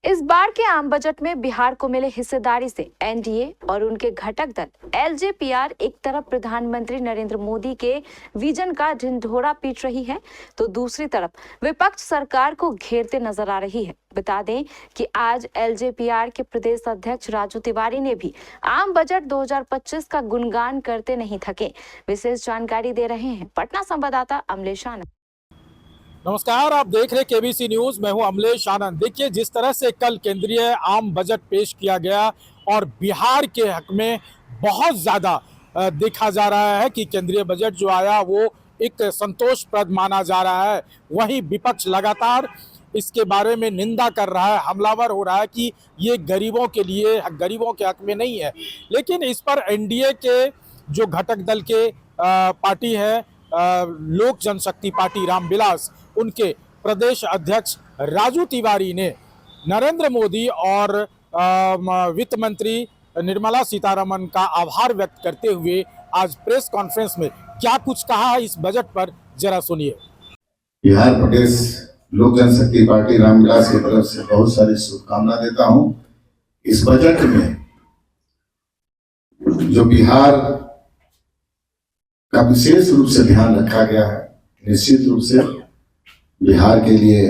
इस बार के आम बजट में बिहार को मिले हिस्सेदारी से एनडीए और उनके घटक दल एलजेपीआर एक तरफ प्रधानमंत्री नरेंद्र मोदी के विजन का ढिंढोरा पीट रही है, तो दूसरी तरफ विपक्ष सरकार को घेरते नजर आ रही है। बता दें कि आज एलजेपीआर के प्रदेश अध्यक्ष राजू तिवारी ने भी आम बजट 2025 का गुणगान करते नहीं थके। विशेष जानकारी दे रहे हैं पटना संवाददाता अमलेश आनंद। नमस्कार, आप देख रहे केबीसी न्यूज। मैं हूं अमलेश आनंद। देखिए, जिस तरह से कल केंद्रीय आम बजट पेश किया गया और बिहार के हक में बहुत ज़्यादा देखा जा रहा है कि केंद्रीय बजट जो आया वो एक संतोषप्रद माना जा रहा है। वहीं विपक्ष लगातार इसके बारे में निंदा कर रहा है, हमलावर हो रहा है कि ये गरीबों के लिए, गरीबों के हक में नहीं है। लेकिन इस पर एनडीए के जो घटक दल के पार्टी है, लोक जनशक्ति पार्टी रामविलास, उनके प्रदेश अध्यक्ष राजू तिवारी ने नरेंद्र मोदी और वित्त मंत्री निर्मला सीतारमण का आभार व्यक्त करते हुए आज प्रेस कॉन्फ्रेंस में क्या कुछ कहा है इस बजट पर, जरा सुनिए। बिहार प्रदेश लोक जनशक्ति पार्टी रामविलास की तरफ से बहुत सारी शुभकामना देता हूं। इस बजट में जो बिहार का विशेष रूप से ध्यान रखा गया है, निश्चित रूप से बिहार के लिए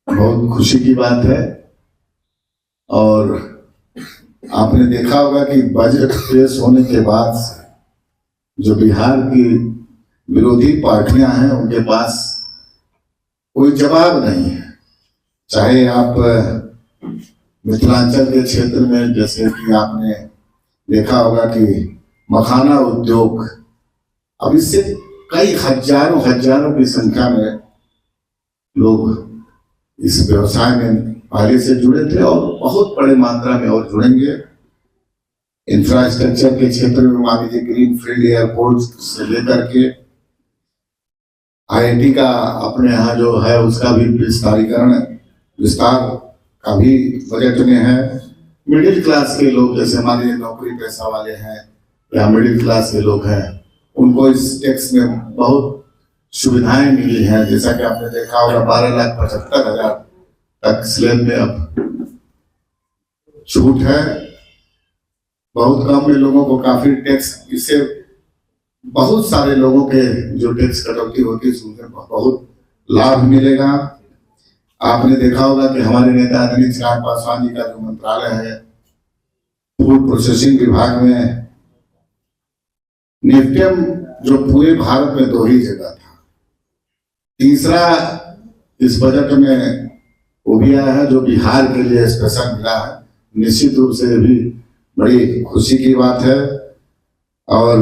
बहुत खुशी की बात है। और आपने देखा होगा कि बजट पेश होने के बाद जो बिहार की विरोधी पार्टियां हैं उनके पास कोई जवाब नहीं है। चाहे आप मिथिलांचल के क्षेत्र में, जैसे कि आपने देखा होगा कि मखाना उद्योग, अब इससे कई हजारों की संख्या में लोग इस व्यवसाय में पहले से जुड़े थे और बहुत बड़े मात्रा में और जुड़ेंगे। इंफ्रास्ट्रक्चर के क्षेत्र में मान लीजिए ग्रीनफील्ड एयरपोर्ट से लेकर के आईआईटी का अपने यहाँ जो है उसका भी विस्तार का भी बजट में है। मिडिल क्लास के लोग, जैसे मान लीजिए नौकरी पेशा वाले हैं या मिडिल क्लास के लोग हैं, उनको इस टैक्स में बहुत सुविधाएं मिली हैं। जैसा कि आपने देखा होगा 12,75,000 तक स्लैब में अब छूट है। बहुत कम में लोगों को काफी टैक्स, इससे बहुत सारे लोगों के जो टैक्स कटौती होती है उसमें बहुत लाभ मिलेगा। आपने देखा होगा कि हमारे नेता आदरणीय चिराग पासवान जी का जो मंत्रालय है, फूड प्रोसेसिंग विभाग में नेफ्टेम जो पूरे भारत में 2 ही जगह था, तीसरा इस बजट में वो भी आया है जो बिहार के लिए स्पेशल मिला है। निश्चित रूप से भी बड़ी खुशी की बात है। और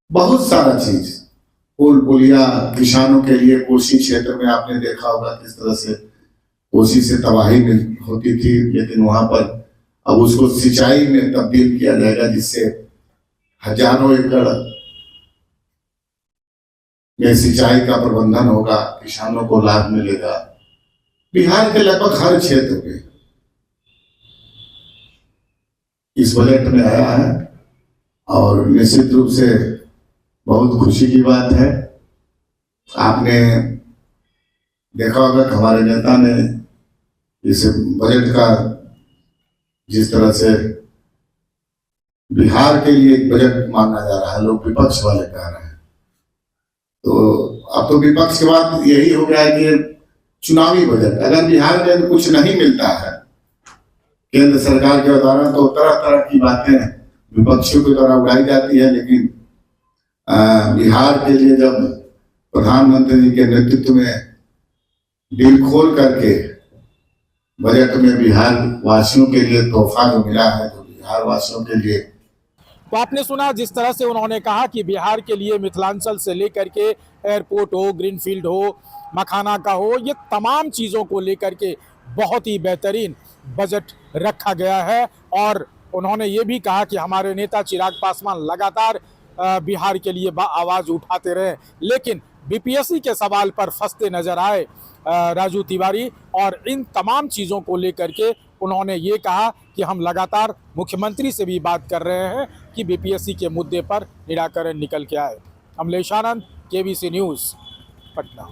बहुत सारा चीज, पुल पुलिया, किसानों के लिए कोसी क्षेत्र में आपने देखा होगा किस तरह से कोसी से तबाही होती थी, लेकिन वहां पर अब उसको सिंचाई में तब्दील किया जाएगा, जिससे हजारों एकड़ में सिंचाई का प्रबंधन होगा, किसानों को लाभ मिलेगा। बिहार के लगभग हर क्षेत्र में इस बजट में आया है और निश्चित रूप से बहुत खुशी की बात है। आपने देखा होगा कि हमारे नेता ने इस बजट का जिस तरह से बिहार के लिए एक बजट माना जा रहा है, लोग विपक्ष वाले कह रहे हैं, तो अब तो विपक्ष के बाद यही हो गया है कि चुनावी बजट, अगर बिहार में कुछ नहीं मिलता है केंद्र सरकार के द्वारा तो तरह तरह की बातें विपक्षियों के द्वारा उड़ाई जाती है। लेकिन बिहार के लिए जब प्रधानमंत्री जी के नेतृत्व में दिल खोल करके बजट में बिहार वासियों के लिए तोहफा जो मिला है, तो बिहार वासियों के लिए, तो आपने सुना जिस तरह से उन्होंने कहा कि बिहार के लिए मिथिलांचल से लेकर के एयरपोर्ट हो, ग्रीनफील्ड हो, मखाना का हो, ये तमाम चीज़ों को लेकर के बहुत ही बेहतरीन बजट रखा गया है। और उन्होंने ये भी कहा कि हमारे नेता चिराग पासवान लगातार बिहार के लिए आवाज़ उठाते रहे, लेकिन बीपीएससी के सवाल पर फंसते नजर आए राजू तिवारी। और इन तमाम चीज़ों को लेकर के उन्होंने ये कहा कि हम लगातार मुख्यमंत्री से भी बात कर रहे हैं कि बीपीएससी के मुद्दे पर निराकरण निकल के आए। अमलेश आनंद, केबीसी न्यूज़, पटना।